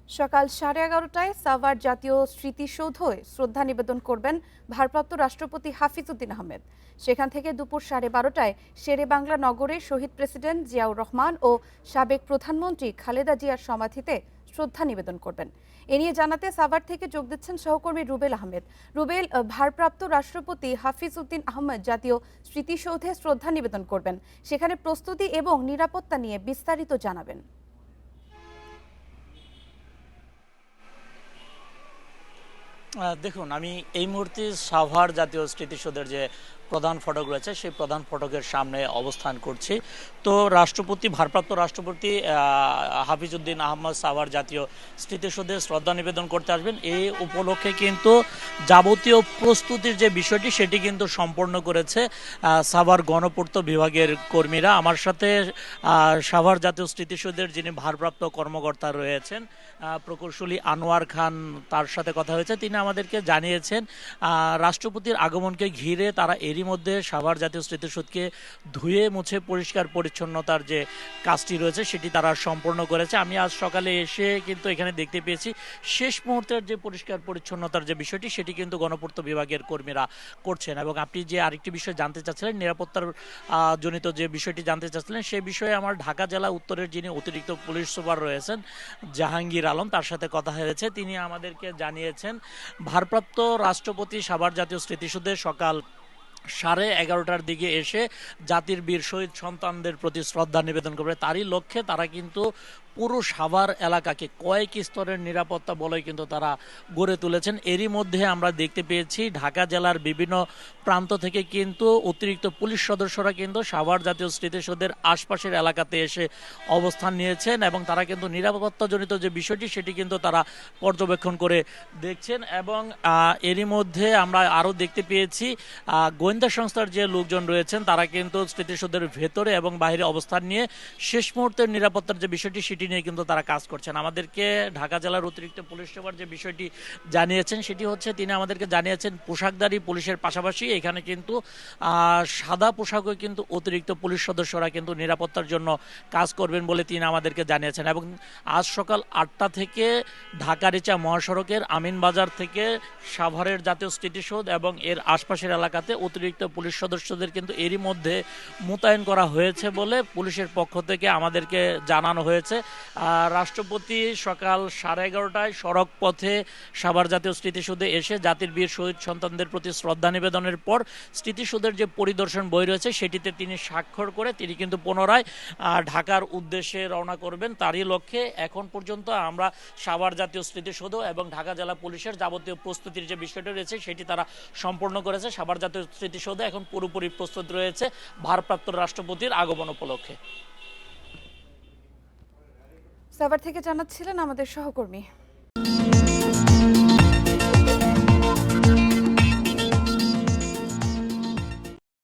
সকাল 11:30টায় সাভার জাতীয় স্মৃতিসৌধে শ্রদ্ধা নিবেদন করবেন ভারপ্রাপ্ত রাষ্ট্রপতি হাফিজউদ্দিন আহমেদ। সেখান থেকে দুপুর 12:30টায় শেরেবাংলা নগরে শহীদ প্রেসিডেন্ট জিয়াউর রহমান ও সাবেক প্রধানমন্ত্রী খালেদা জিয়ার সমাধিতে শ্রদ্ধা নিবেদন করবেন। এ নিয়ে জানাতে সাভার থেকে যোগ দিচ্ছেন সহকর্মী রুবেল আহমেদ। রুবেল, ভারপ্রাপ্ত রাষ্ট্রপতি হাফিজউদ্দিন আহমেদ জাতীয় স্মৃতিসৌধে শ্রদ্ধা নিবেদন করবেন, সেখানে প্রস্তুতি এবং নিরাপত্তা নিয়ে বিস্তারিত জানাবেন। দেখুন, আমি এই মুহূর্তে সাভার জাতীয় স্মৃতিসৌধের যে প্রধান ফটক রয়েছে সেই প্রধান ফটকের সামনে অবস্থান করছি। তো ভারপ্রাপ্ত রাষ্ট্রপতি হাফিজউদ্দিন আহমদ সাভার জাতীয় স্মৃতিসৌধে শ্রদ্ধা নিবেদন করতে আসবেন। এই উপলক্ষে কিন্তু যাবতীয় প্রস্তুতির যে বিষয়টি সেটি কিন্তু সম্পন্ন করেছে সাভার গণপূর্ত বিভাগের কর্মীরা। আমার সাথে সাভার জাতীয় স্মৃতিসৌধের যিনি ভারপ্রাপ্ত কর্মকর্তা রয়েছেন প্রকৌশলী আনোয়ার খান, তার সাথে কথা হয়েছে। তিনি আমাদেরকে জানিয়েছেন রাষ্ট্রপতির আগমনকে ঘিরে তারা এরই মধ্যে সাভার জাতীয় স্মৃতিসৌধকে ধুয়ে মুছে পরিষ্কার পরিচ্ছন্নতার যে কাজটি রয়েছে সেটি তারা সম্পন্ন করেছে। আমি আজ সকালে এসে কিন্তু এখানে দেখতে পেয়েছি শেষ মুহূর্তের যে পরিষ্কার পরিচ্ছন্নতার যে বিষয়টি সেটি কিন্তু গণপূর্ত বিভাগের কর্মীরা করছেন। এবং আপনি যে আরেকটি বিষয় জানতে চাচ্ছিলেন, নিরাপত্তার জনিত যে বিষয়টি জানতে চাচ্ছিলেন, সেই বিষয়ে আমার ঢাকা জেলা উত্তরের যিনি অতিরিক্ত পুলিশ সুপার রয়েছেন জাহাঙ্গীর আলম, তার সাথে কথা হয়েছে। তিনি আমাদেরকে জানিয়েছেন ভারপ্রাপ্ত রাষ্ট্রপতি সাভার জাতীয় স্মৃতিসৌধে সকাল 11:30টার দিকে এসে জাতির বীর শহীদ সন্তানদের প্রতি শ্রদ্ধা নিবেদন করবে। তারই লক্ষ্যে তারা কিন্তু পুরো সাভার এলাকাকে কয়েক স্তরের নিরাপত্তা বলয় কিন্তু তারা গড়ে তুলেছেন। এরই মধ্যে আমরা দেখতে পেয়েছি ঢাকা জেলার বিভিন্ন প্রান্ত থেকে কিন্তু অতিরিক্ত পুলিশ সদস্যরা কিন্তু সাভার জাতীয় স্মৃতিসৌধের আশপাশের এলাকাতে এসে অবস্থান নিয়েছেন এবং তারা কিন্তু নিরাপত্তাজনিত যে বিষয়টি সেটি কিন্তু তারা পর্যবেক্ষণ করে দেখছেন। এবং এরই মধ্যে আমরা আরও দেখতে পেয়েছি গোয়েন্দা সংস্থার যে লোকজন রয়েছেন তারা কিন্তু স্মৃতিসৌধের ভেতরে এবং বাইরে অবস্থান নিয়ে শেষ মুহূর্তের নিরাপত্তার যে বিষয়টি সেটি নিয়ে কিন্তু তারা কাজ করছেন। আমাদেরকে ঢাকা জেলার অতিরিক্ত পুলিশ সুপার যে বিষয়টি জানিয়েছেন সেটি হচ্ছে, তিনি আমাদেরকে জানিয়েছেন পোশাকধারী পুলিশের পাশাপাশি এখানে কিন্তু সাদা পোশাকও কিন্তু অতিরিক্ত পুলিশ সদস্যরা কিন্তু নিরাপত্তার জন্য কাজ করবেন বলে তিনি আমাদেরকে জানিয়েছেন। এবং আজ সকাল 8টা থেকে ঢাকা রিচা মহাসড়কের আমিনবাজার থেকে সাভারের জাতীয় স্মৃতিসৌধ এবং এর আশপাশের এলাকাতে অতিরিক্ত পুলিশ সদস্যদের কিন্তু এরই মধ্যে মোতায়েন করা হয়েছে বলে পুলিশের পক্ষ থেকে আমাদেরকে জানানো হয়েছে। রাষ্ট্রপতি সকাল 11:30টায় সড়ক পথে সাভার জাতীয় স্মৃতিসৌধে এসে জাতির বীর শহীদ সন্তানদের প্রতি শ্রদ্ধা নিবেদনের পর স্মৃতিসৌধের যে পরিদর্শন বই রয়েছে সেটিতে তিনি স্বাক্ষর করে তিনি কিন্তু পুনরায় ঢাকার উদ্দেশ্যে রওনা করবেন। তারই লক্ষ্যে এখন পর্যন্ত আমরা সাভার জাতীয় স্মৃতিসৌধ এবং ঢাকা জেলা পুলিশের যাবতীয় প্রস্তুতির যে বিষয়টি রয়েছে সেটি তারা সম্পন্ন করেছে। সাভার জাতীয় স্মৃতিসৌধ এখন পুরোপুরি প্রস্তুত রয়েছে ভারপ্রাপ্ত রাষ্ট্রপতির আগমন উপলক্ষে। সাভার থেকে জানাচ্ছিলেন আমাদের সহকর্মী।